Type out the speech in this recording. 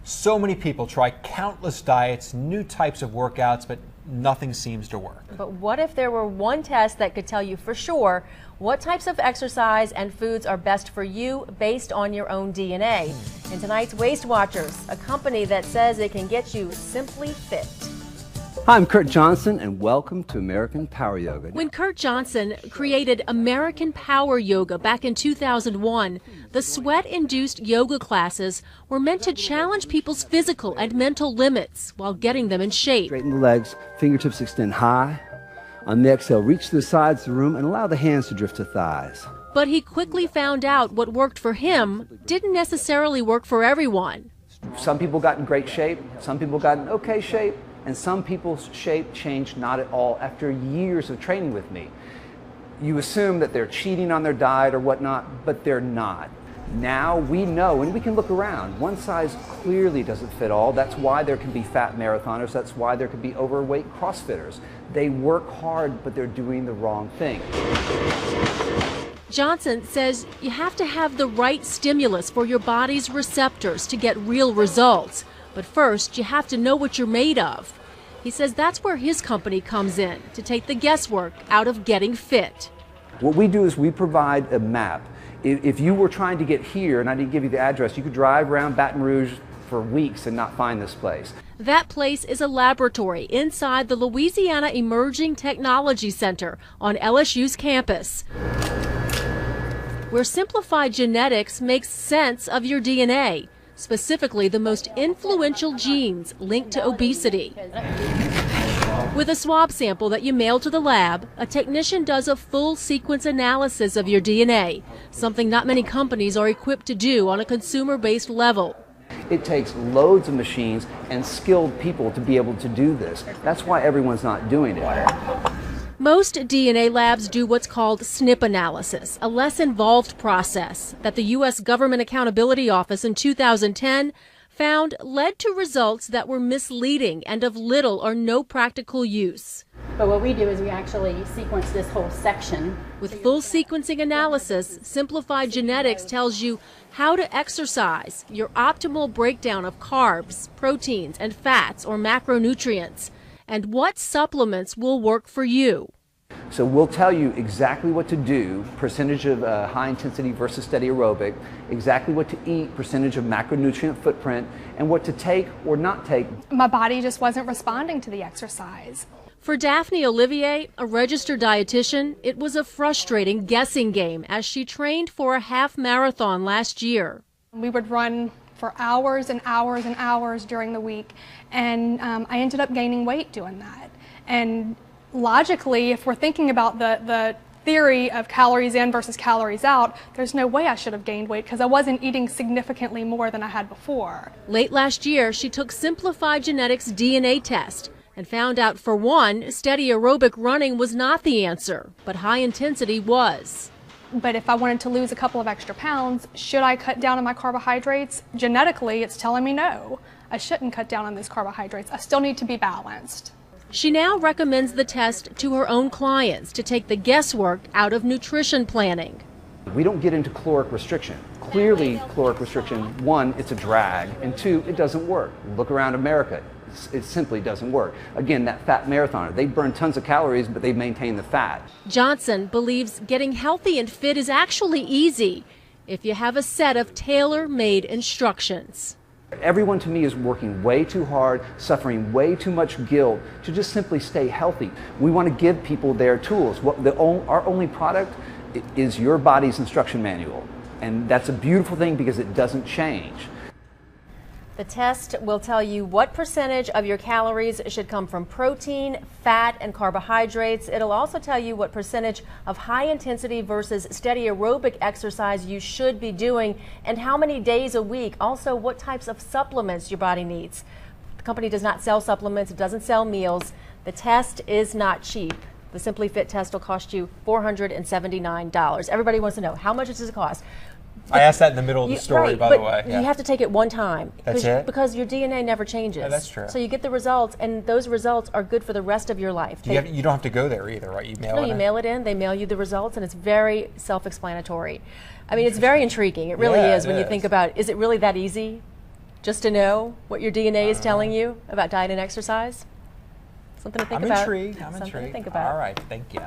So many people try countless diets, new types of workouts, but nothing seems to work. But what if there were one test that could tell you for sure what types of exercise and foods are best for you based on your own DNA? In tonight's Waist Watchers, a company that says it can get you simply fit. Hi, I'm Kurt Johnson, and welcome to American Power Yoga. When Kurt Johnson created American Power Yoga back in 2001, the sweat-induced yoga classes were meant to challenge people's physical and mental limits while getting them in shape. Straighten the legs, fingertips extend high. On the exhale, reach to the sides of the room and allow the hands to drift to thighs. But he quickly found out what worked for him didn't necessarily work for everyone. Some people got in great shape, some people got in okay shape, and some people's shape changed not at all after years of training with me. You assume that they're cheating on their diet or whatnot, but they're not. Now we know, and we can look around, one size clearly doesn't fit all. That's why there can be fat marathoners, that's why there can be overweight CrossFitters. They work hard, but they're doing the wrong thing. Johnson says you have to have the right stimulus for your body's receptors to get real results. But first, you have to know what you're made of. He says that's where his company comes in, to take the guesswork out of getting fit. What we do is we provide a map. If you were trying to get here, and I didn't give you the address, you could drive around Baton Rouge for weeks and not find this place. That place is a laboratory inside the Louisiana Emerging Technology Center on LSU's campus, where simplified genetics makes sense of your DNA. Specifically the most influential genes linked to obesity. With a swab sample that you mail to the lab, a technician does a full sequence analysis of your DNA, something not many companies are equipped to do on a consumer-based level. It takes loads of machines and skilled people to be able to do this. That's why everyone's not doing it. Most DNA labs do what's called SNP analysis, a less involved process that the U.S. Government Accountability Office in 2010 found led to results that were misleading and of little or no practical use. But what we do is we actually sequence this whole section. With full sequencing analysis, Simplified Genetics tells you how to exercise, your optimal breakdown of carbs, proteins, and fats or macronutrients, and what supplements will work for you. So we'll tell you exactly what to do, percentage of high intensity versus steady aerobic, exactly what to eat, percentage of macronutrient footprint, and what to take or not take. My body just wasn't responding to the exercise. For Daphne Olivier, a registered dietitian, it was a frustrating guessing game as she trained for a half marathon last year. We would run for hours and hours and hours during the week, and I ended up gaining weight doing that. And logically, if we're thinking about the theory of calories in versus calories out, there's no way I should have gained weight because I wasn't eating significantly more than I had before. Late last year, she took Simplified Genetics' DNA test and found out, for one, steady aerobic running was not the answer, but high intensity was. But if I wanted to lose a couple of extra pounds, should I cut down on my carbohydrates? Genetically, it's telling me no. I shouldn't cut down on those carbohydrates. I still need to be balanced. She now recommends the test to her own clients to take the guesswork out of nutrition planning. We don't get into caloric restriction. Clearly, caloric restriction, one, it's a drag, and two, it doesn't work. Look around America. It simply doesn't work. Again, that fat marathoner, they burn tons of calories, but they maintain the fat. Johnson believes getting healthy and fit is actually easy if you have a set of tailor-made instructions. Everyone to me is working way too hard, suffering way too much guilt to just simply stay healthy. We want to give people their tools. Our only product is your body's instruction manual. And that's a beautiful thing because it doesn't change. The test will tell you what percentage of your calories should come from protein, fat, and carbohydrates. It'll also tell you what percentage of high intensity versus steady aerobic exercise you should be doing and how many days a week. Also, what types of supplements your body needs. The company does not sell supplements. It doesn't sell meals. The test is not cheap. The Simply Fit test will cost you $479. Everybody wants to know, how much does it cost? I asked that in the middle of the story, right, by the way. You have to take it one time. That's it? Because your DNA never changes. Yeah, that's true. So you get the results, and those results are good for the rest of your life. You don't have to go there either, right? You mail it in? No, you mail it in. They mail you the results, and it's very self-explanatory. I mean, it's very intriguing. It really is when you think about, is it really that easy just to know what your DNA is telling you about diet and exercise? Something to think about. I'm intrigued. Something to think about. All right, thank you.